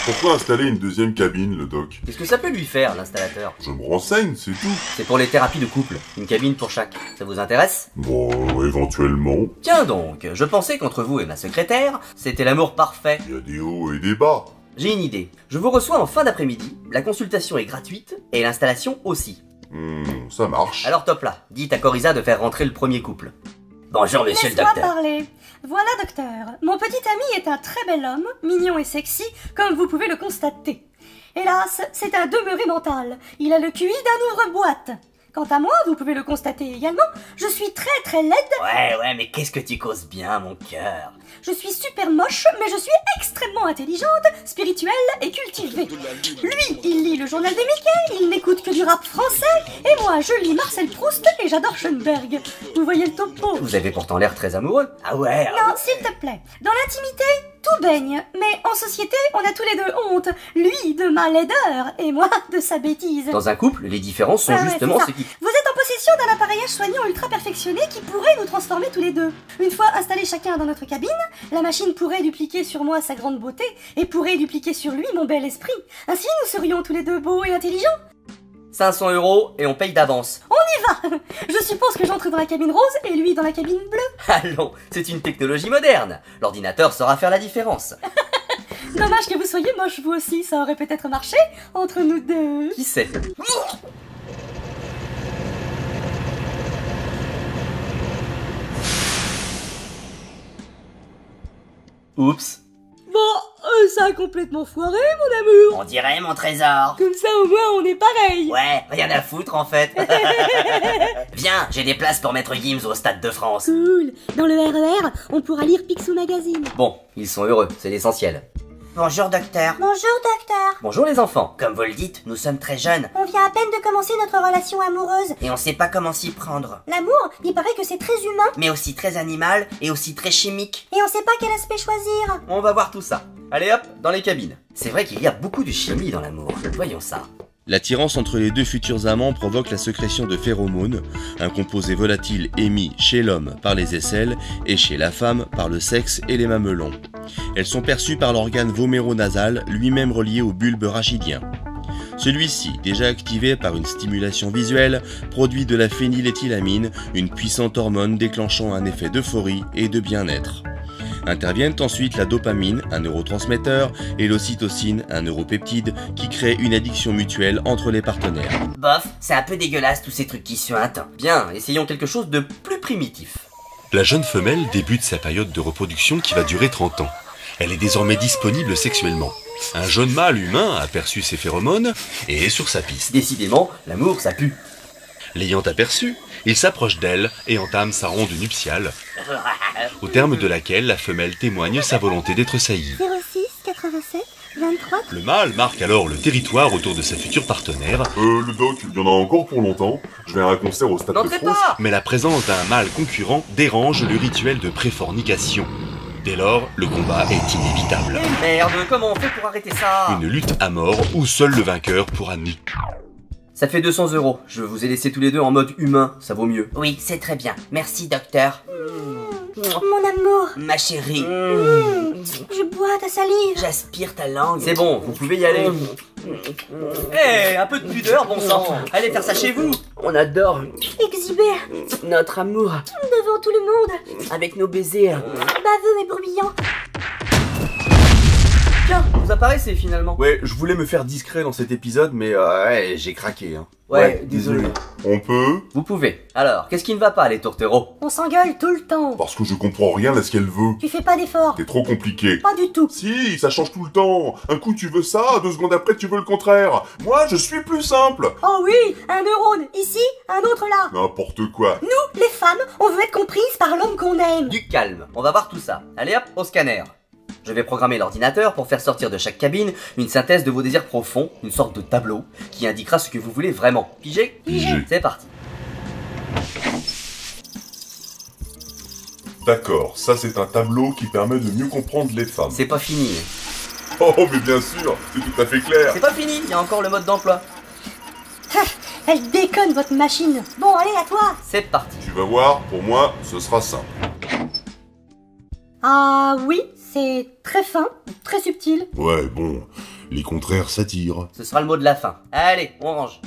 Pourquoi installer une deuxième cabine, le doc? Qu'est-ce que ça peut lui faire, l'installateur? Je me renseigne, c'est tout. C'est pour les thérapies de couple, une cabine pour chaque. Ça vous intéresse? Bon, éventuellement. Tiens donc, je pensais qu'entre vous et ma secrétaire, c'était l'amour parfait. Il y a des hauts et des bas. J'ai une idée. Je vous reçois en fin d'après-midi, la consultation est gratuite, et l'installation aussi. Ça marche. Alors top là, dites à Coryza de faire rentrer le premier couple. Bonjour monsieur le Laisse-moi docteur. parler. Voilà, docteur. Mon petit ami est un très bel homme, mignon et sexy, comme vous pouvez le constater. Hélas, c'est un demeuré mental. Il a le QI d'un ouvre-boîte. Quant à moi, vous pouvez le constater également, je suis très laide. Ouais, mais qu'est-ce que tu causes bien, mon cœur. Je suis super moche, mais je suis extrêmement intelligente, spirituelle et cultivée. Lui, il lit le journal des Mickey, il n'écoute que du rap français, et moi, je lis Marcel Proust et j'adore Schoenberg. Vous voyez le topo? Vous avez pourtant l'air très amoureux. Ah ouais. Non, s'il te plaît. Dans l'intimité, tout baigne. Mais en société, on a tous les deux honte. Lui de ma laideur et moi de sa bêtise. Dans un couple, les différences sont justement c'est ce ça. qui... Vous êtes en possession d'un appareillage soignant ultra perfectionné qui pourrait nous transformer tous les deux. Une fois installés chacun dans notre cabine, la machine pourrait dupliquer sur moi sa grande beauté et pourrait dupliquer sur lui mon bel esprit. Ainsi, nous serions tous les deux beaux et intelligents. 500 € et on paye d'avance. On y va. Je suppose que j'entre dans la cabine rose et lui dans la cabine bleue. Allons, c'est une technologie moderne. L'ordinateur saura faire la différence. Dommage que vous soyez moche vous aussi, ça aurait peut-être marché entre nous deux. Qui sait? Oups. Bon, ça a complètement foiré mon amour. On dirait mon trésor. Comme ça au moins on est pareil. Ouais, rien à foutre en fait. Viens, j'ai des places pour mettre Gims au Stade de France. Cool. Dans le RER, on pourra lire Picsou Magazine. Bon, ils sont heureux, c'est l'essentiel. Bonjour docteur. Bonjour docteur. Bonjour les enfants. Comme vous le dites, nous sommes très jeunes. On vient à peine de commencer notre relation amoureuse. Et on sait pas comment s'y prendre. L'amour, il paraît que c'est très humain. Mais aussi très animal et aussi très chimique. Et on sait pas quel aspect choisir. On va voir tout ça. Allez hop, dans les cabines. C'est vrai qu'il y a beaucoup de chimie dans l'amour. Voyons ça. L'attirance entre les deux futurs amants provoque la sécrétion de phéromones, un composé volatile émis chez l'homme par les aisselles et chez la femme par le sexe et les mamelons. Elles sont perçues par l'organe voméronasal, lui-même relié au bulbe rachidien. Celui-ci, déjà activé par une stimulation visuelle, produit de la phényléthylamine, une puissante hormone déclenchant un effet d'euphorie et de bien-être. Interviennent ensuite la dopamine, un neurotransmetteur, et l'ocytocine, un neuropeptide, qui crée une addiction mutuelle entre les partenaires. Bof, c'est un peu dégueulasse tous ces trucs qui suintent. Bien, essayons quelque chose de plus primitif. La jeune femelle débute sa période de reproduction qui va durer 30 ans. Elle est désormais disponible sexuellement. Un jeune mâle humain a perçu ses phéromones et est sur sa piste. Décidément, l'amour ça pue. L'ayant aperçue, il s'approche d'elle et entame sa ronde nuptiale, au terme de laquelle la femelle témoigne sa volonté d'être saillie. 06 87 23. Le mâle marque alors le territoire autour de sa future partenaire, Le doc, il y en a encore pour longtemps. Je vais à un concert au Stade de N'entrez France. pas! mais la présence d'un mâle concurrent dérange le rituel de préfornication. Dès lors, le combat est inévitable. Eh merde, comment on fait pour arrêter ça? Une lutte à mort où seul le vainqueur pourra nous. Ça fait 200 €. Je vous ai laissé tous les deux en mode humain, ça vaut mieux. Oui, c'est très bien. Merci, docteur. Mon amour. Ma chérie, Je bois ta salive. j'aspire ta langue. C'est bon, vous pouvez y aller. Eh, un peu de pudeur, bon sang. Allez faire ça chez vous. On adore Exhiber notre amour devant tout le monde. avec nos baisers. Baveux et bruyant. Tiens, vous apparaissez finalement. Ouais, je voulais me faire discret dans cet épisode, mais ouais, j'ai craqué. Hein. Ouais, désolé. On peut? Vous pouvez. Alors, qu'est-ce qui ne va pas, les tourtereaux? On s'engueule tout le temps. Parce que je comprends rien à ce qu'elle veut. Tu fais pas d'efforts. C'est trop compliqué. Pas du tout. Si, ça change tout le temps. Un coup tu veux ça, 2 secondes après tu veux le contraire. Moi, je suis plus simple. Oh oui, un neurone ici, un autre là. N'importe quoi. Nous, les femmes, on veut être comprises par l'homme qu'on aime. Du calme, on va voir tout ça. Allez hop, au scanner. Je vais programmer l'ordinateur pour faire sortir de chaque cabine une synthèse de vos désirs profonds, une sorte de tableau, qui indiquera ce que vous voulez vraiment. Pigé? Pigé. C'est parti. D'accord, ça c'est un tableau qui permet de mieux comprendre les femmes. C'est pas fini. Oh, mais bien sûr, c'est tout à fait clair. C'est pas fini, il y a encore le mode d'emploi. Elle déconne votre machine. Bon, allez, à toi. C'est parti. Tu vas voir, pour moi, ce sera simple. Ah oui, c'est très fin, très subtil. Ouais, bon, Les contraires s'attirent. Ce sera le mot de la fin. Allez, on range.